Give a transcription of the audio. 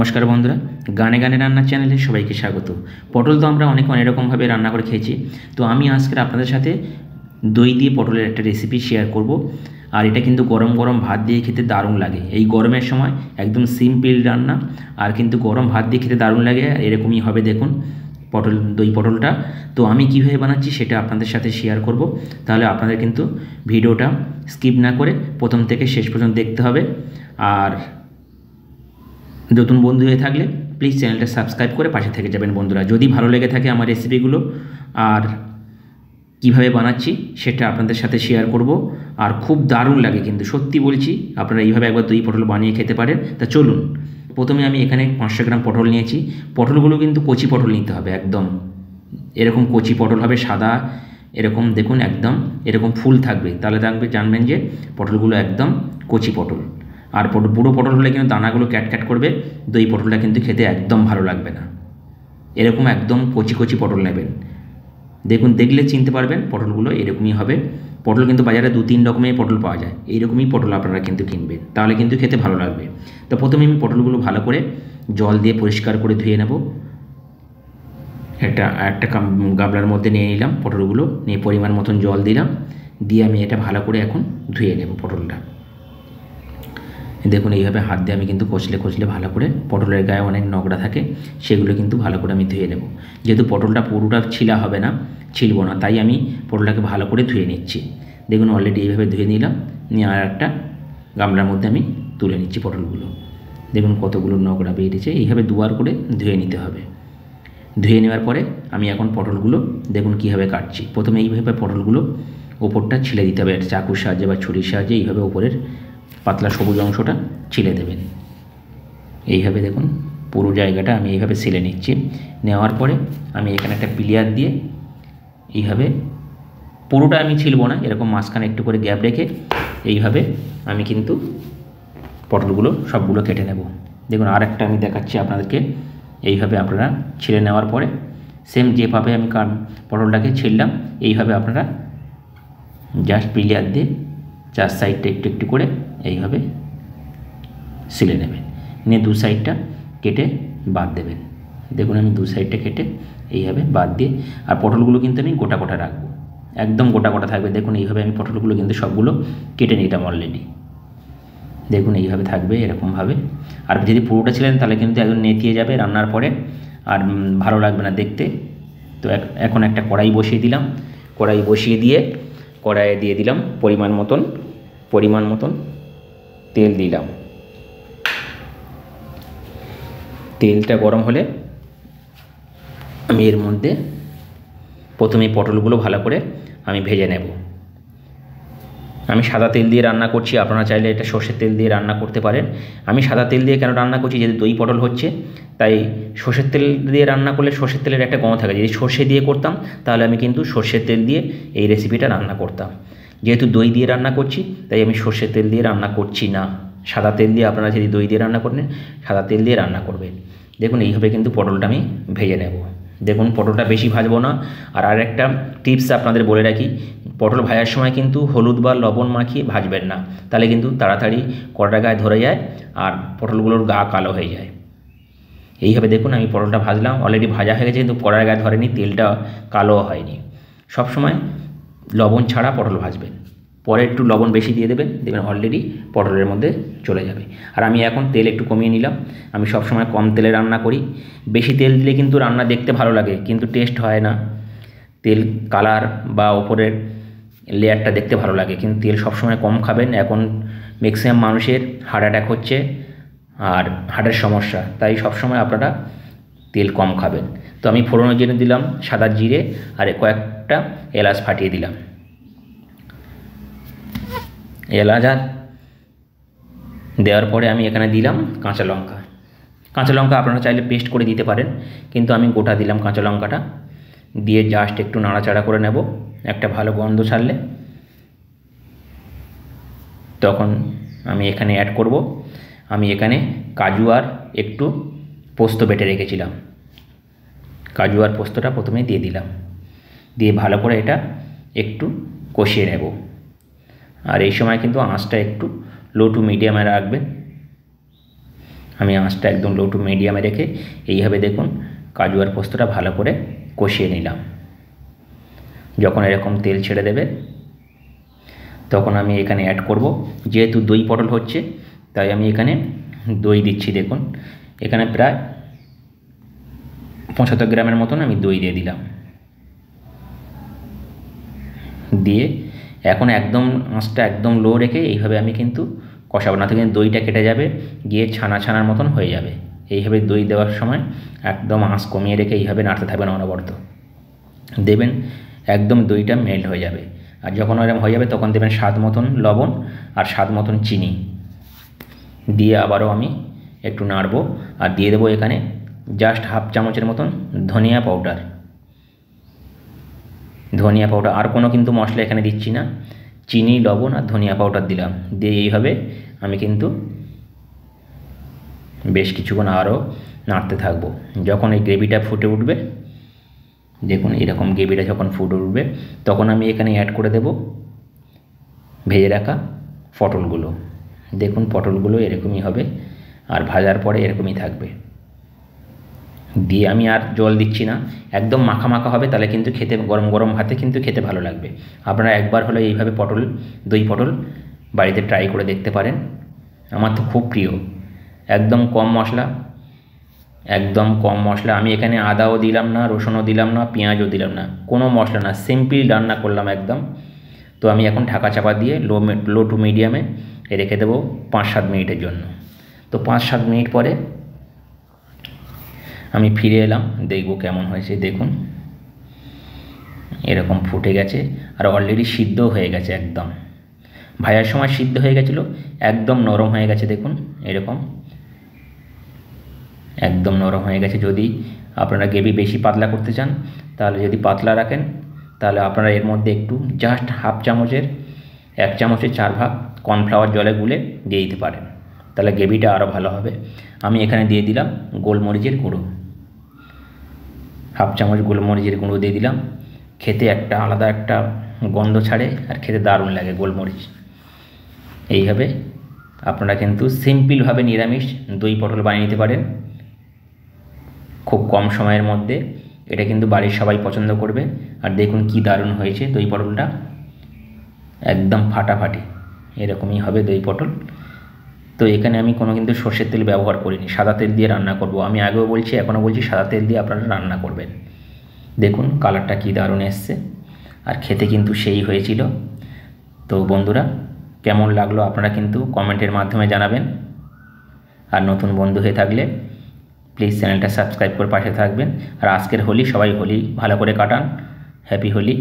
নমস্কার বন্ধুরা, গানে গানে রান্নার চ্যানেলে সবাইকে স্বাগত। পটল তো আমরা অনেক রকমভাবে রান্না করে খেয়েছি। তো আমি আজকে আপনাদের সাথে দই দিয়ে পটলের একটা রেসিপি শেয়ার করব। আর এটা কিন্তু গরম গরম ভাত দিয়ে খেতে দারুণ লাগে। এই গরমের সময় একদম সিম্পল রান্না, আর কিন্তু গরম ভাত দিয়ে খেতে দারুণ লাগে। আর এরকমই হবে দেখুন দই পটলটা। তো আমি কীভাবে বানাচ্ছি সেটা আপনাদের সাথে শেয়ার করব। তাহলে আপনাদের কিন্তু ভিডিওটা স্কিপ না করে প্রথম থেকে শেষ পর্যন্ত দেখতে হবে। আর নতুন বন্ধু হয়ে থাকলে প্লিজ চ্যানেলটা সাবস্ক্রাইব করে পাশে থেকে যাবেন বন্ধুরা। যদি ভালো লেগে থাকে আমার রেসিপিগুলো আর কিভাবে বানাচ্ছি সেটা আপনাদের সাথে শেয়ার করব। আর খুব দারুণ লাগে, কিন্তু সত্যি বলছি, আপনারা এইভাবে একবার দই পটল বানিয়ে খেতে পারেন। তা চলুন, প্রথমে আমি এখানে 500 গ্রাম পটল নিয়েছি। পটলগুলো কিন্তু কচি পটল নিতে হবে, একদম এরকম কচি পটল হবে, সাদা এরকম দেখুন, একদম এরকম ফুল থাকবে, তাহলে জানবেন যে পটলগুলো একদম কচি পটল। আর বুড়ো পটল হলে কিন্তু দানাগুলো ক্যাট করবে, দই পটলটা কিন্তু খেতে একদম ভালো লাগবে না। এরকম একদম কচি কচি পটল নেবেন। দেখুন, দেখলে চিনতে পারবেন পটলগুলো এরকমই হবে। পটল কিন্তু বাজারে 2-3 রকমের পটল পাওয়া যায়, এইরকমই পটল আপনারা কিন্তু কিনবেন, তাহলে কিন্তু খেতে ভালো লাগবে। তো প্রথমে আমি পটলগুলো ভালো করে জল দিয়ে পরিষ্কার করে ধুয়ে নেব। একটা গামলার মধ্যে নিয়ে নিলাম পটলগুলো, নিয়ে পরিমাণ মতন জল দিলাম, দিয়ে আমি এটা ভালো করে এখন ধুয়ে নেব পটলটা। দেখুন, এইভাবে হাত দিয়ে আমি কিন্তু কচলে ভালো করে, পটলের গায়ে অনেক নোংরা থাকে, সেগুলো কিন্তু ভালো করে আমি ধুয়ে নেব। যেহেতু পটলটা পুরোটা ছিলবো না, তাই আমি পটলটাকে ভালো করে ধুয়ে নিচ্ছি। দেখুন, অলরেডি এইভাবে ধুয়ে নিলাম, নিয়ে আর একটা গামলার মধ্যে আমি তুলে নিচ্ছি পটলগুলো। দেখুন কতগুলো নোংরা বেরিয়েছে, এইভাবে দুবার করে ধুয়ে নিতে হবে। ধুয়ে নেওয়ার পরে আমি এখন পটলগুলো দেখুন কীভাবে কাটছি। প্রথমে এইভাবে পটলগুলো ওপরটা ছিলে দিতে হবে, চাকুর সাহায্যে বা ছুরির সাহায্যে এইভাবে ওপরের পাতলা সবুজ অংশটা ছিলে দেবেন। এইভাবে দেখুন পুরো জায়গাটা আমি এইভাবে ছিলে নিচ্ছি। নেওয়ার পরে আমি এখানে একটা প্লিয়ার দিয়ে এইভাবে, পুরোটা আমি ছিলব না, এরকম মাঝখানে একটু করে গ্যাপ রেখে এইভাবে আমি কিন্তু পটলগুলো সবগুলো কেটে নেব। দেখুন, আর একটা আমি দেখাচ্ছি আপনাদেরকে। এইভাবে আপনারা ছিলে নেওয়ার পরে সেম যেভাবে আমি পটলটাকে ছিললাম, এইভাবে আপনারা জাস্ট প্লিয়ার দিয়ে চার সাইডটা একটু একটু করে এইভাবে সিলে নেবেন, নিয়ে দু সাইডটা কেটে বাদ দেবেন। দেখুন, আমি দু সাইডটা কেটে এইভাবে বাদ দিয়ে, আর পটলগুলো কিন্তু আমি গোটা রাখবো, একদম গোটা থাকবে। দেখুন, এইভাবে আমি পটলগুলো কিন্তু সবগুলো কেটে নিতাম অলরেডি। দেখুন, এইভাবে থাকবে এরকমভাবে। আর যদি পুরোটা ছিলেন তাহলে কিন্তু একদম নেতিয়ে যাবে রান্নার পরে, আর ভালো লাগবে না দেখতে। তো এখন একটা কড়াই বসিয়ে দিলাম। কড়াইয়ে দিয়ে দিলাম পরিমাণ মতন তেল দিলাম। তেলটা গরম হলে আমি এর মধ্যে প্রথমে পটলগুলো ভালো করে আমি ভেজে নেব। আমি সাদা তেল দিয়ে রান্না করছি, আপনারা চাইলে এটা সর্ষের তেল দিয়ে রান্না করতে পারেন। আমি সাদা তেল দিয়ে কেন রান্না করছি, যেহেতু দই পটল হচ্ছে, তাই সর্ষের তেল দিয়ে রান্না করলে সর্ষের তেলের একটা গন্ধ থাকে। যদি সর্ষে দিয়ে করতাম তাহলে আমি কিন্তু সর্ষের তেল দিয়ে এই রেসিপিটা রান্না করতাম। যেহেতু দই দিয়ে রান্না করছি তাই আমি সর্ষের তেল দিয়ে রান্না করছি না। সাদা তেল দিয়ে, আপনারা যদি দই দিয়ে রান্না করেন সাদা তেল দিয়ে রান্না করবেন। দেখুন, এইভাবে কিন্তু পটলটা আমি ভেজে নেব। দেখুন, পটলটা বেশি ভাজবো না। আর একটা টিপস আপনাদের বলে রাখি, পটল ভাজার সময় কিন্তু হলুদ বা লবণ মাখিয়ে ভাজবেন না, তাহলে কিন্তু তাড়াতাড়ি কড়ার গায়ে ধরে যায় আর পটলগুলোর গা কালো হয়ে যায়। এইভাবে দেখুন, আমি পটলটা ভাজলাম, অলরেডি ভাজা হয়ে গেছে, কিন্তু কড়ার গায়ে ধরেনি, তেলটা কালো হয়নি। সবসময় লবণ ছাড়া পটল ভাজবেন, পরে একটু লবণ বেশি দিয়ে দেবেন, অলরেডি পটলের মধ্যে চলে যাবে। আর আমি এখন তেল একটু কমিয়ে নিলাম। আমি সবসময় কম তেলে রান্না করি। বেশি তেল দিলে কিন্তু রান্না দেখতে ভালো লাগে, কিন্তু টেস্ট হয় না। তেল কালার বা ওপরের লেয়ারটা দেখতে ভালো লাগে, কিন্তু তেল সবসময় কম খাবেন। এখন ম্যাক্সিমাম মানুষের হার্ট অ্যাটাক হচ্ছে আর হার্টের সমস্যা, তাই সবসময় আপনারা তেল কম খাবেন। তো আমি ফোড়নের জন্য দিলাম সাদা জিরে আর কয়েকটা এলাচ ফাটিয়ে দিলাম। এলাচ দেওয়ার পরে আমি এখানে দিলাম কাঁচা লঙ্কা আপনারা চাইলে পেস্ট করে দিতে পারেন, কিন্তু আমি গোটা দিলাম কাঁচা লঙ্কাটা। দিয়ে জাস্ট একটু নাড়াচাড়া করে নেব। একটা ভালো গন্ধ ছাড়লে তখন আমি এখানে অ্যাড করব, আমি এখানে কাজু আর একটু পোস্ত বেটে রেখেছিলাম, কাজু আর পোস্তটা প্রথমে দিয়ে দিলাম। দিয়ে ভালো করে এটা একটু কষিয়ে নেব। আর এই সময় কিন্তু আঁচটা একটু লো টু মিডিয়ামে রাখবেন। আমি আঁচটা একদম লো টু মিডিয়ামে রেখে এইভাবে দেখুন কাজু আর পোস্তটা ভালো করে কষিয়ে নিলাম। যখন এরকম তেল ছেড়ে দেবে তখন আমি এখানে অ্যাড করব, যেহেতু দই পটল হচ্ছে তাই আমি এখানে দই দিচ্ছি। দেখুন এখানে প্রায় 75 গ্রামের মতন আমি দই দিয়ে দিলাম। দিয়ে এখন একদম আঁচটা একদম লো রেখে এইভাবে আমি কিন্তু কষাবো, না তো কিন্তু দইটা কেটে যাবে, গিয়ে ছানা ছানার মতন হয়ে যাবে। এইভাবে দই দেওয়ার সময় একদম আঁচ কমিয়ে রেখে এইভাবে নাড়তে থাকবেন অনবরত। দেবেন একদম দইটা মেল্ট হয়ে যাবে। আর যখন এরকম হয়ে যাবে তখন দেবেন স্বাদ মতন লবণ আর স্বাদ মতন চিনি দিয়ে আবারও আমি একটু নাড়বো। আর দিয়ে দেবো এখানে জাস্ট হাফ চামচের মতন ধনিয়া পাউডার। আর কোনো কিন্তু মশলা এখানে দিচ্ছি না, চিনি, লবণ আর ধনিয়া পাউডার দিলাম। দিয়ে এইভাবে আমি কিন্তু বেশ কিছুক্ষণ আরও নাড়তে থাকবো। যখন এই গ্রেভিটা ফুটে উঠবে, দেখুন এরকম গ্রেভিটা যখন ফুটে উঠবে তখন আমি এখানে অ্যাড করে দেব ভেজে রাখা পটলগুলো। দেখুন পটলগুলো এরকমই হবে আর ভাজার পরে এরকমই থাকবে। দিয়ে আমি আর জল দিচ্ছি না, একদম মাখা মাখা হবে, তাহলে কিন্তু খেতে গরম গরম ভাতে কিন্তু খেতে ভালো লাগবে। আপনারা একবার হলে এইভাবে দই পটল বাড়িতে ট্রাই করে দেখতে পারেন। আমার তো খুব প্রিয়। একদম কম মশলা। আমি এখানে আদাও দিলাম না, রসুনও দিলাম না, পেঁয়াজও দিলাম না, কোনো মশলা না, সিম্পল রান্না করলাম একদম। তো আমি এখন ঢাকা চাপা দিয়ে লো টু মিডিয়ামে রেখে দেবো 5-7 মিনিটের জন্য। তো 5-7 মিনিট পরে আমি ফিরে এলাম, দেখব কেমন হয়েছে। দেখুন এরকম ফুটে গেছে আর অলরেডি সিদ্ধ হয়ে গেছে, একদম ভাজার সময় সিদ্ধ হয়ে গেছিলো, একদম নরম হয়ে গেছে। দেখুন এরকম একদম নরম হয়ে গেছে। যদি আপনারা গ্রেভি বেশি পাতলা করতে চান তাহলে যদি পাতলা রাখেন তাহলে আপনারা এর মধ্যে একটু জাস্ট হাফ চামচের 1 চামচের 4 ভাগ কর্নফ্লাওয়ার জলে গুলে দিয়ে দিতে পারেন, তাহলে গ্রেভিটা আরও ভালো হবে। আমি এখানে দিয়ে দিলাম গোলমরিচের গুঁড়ো, হাফ চামচ গোলমরিচের গুঁড়ো দিয়ে দিলাম। খেতে একটা আলাদা একটা গন্ধ ছাড়ে আর খেতে দারুণ লাগে গোলমরিচ। এইভাবে আপনারা কিন্তু সিম্পলভাবে নিরামিষ দই পটল বানিয়ে নিতে পারেন খুব কম সময়ের মধ্যে। এটা কিন্তু বাড়ির সবাই পছন্দ করবে। আর দেখুন কি দারুণ হয়েছে দই পটলটা, একদম ফাটাফাটি এরকমই হবে দই পটল। তো এখানে আমি কোনো কিন্তু সর্ষের তেল ব্যবহার করিনি, সাদা তেল দিয়ে রান্না করব। আমি আগেও বলছি এখনও বলছি সাদা তেল দিয়ে আপনারা রান্না করবেন। দেখুন কালারটা কি দারুণ এসছে আর খেতে কিন্তু সেই হয়েছিল। তো বন্ধুরা কেমন লাগলো আপনারা কিন্তু কমেন্টের মাধ্যমে জানাবেন। আর নতুন বন্ধু হয়ে থাকলে প্লিজ চ্যানেলটা সাবস্ক্রাইব করে পাশে থাকবেন। আর আজকের হোলি সবাই হোলি ভালো করে কাটান। হ্যাপি হোলি।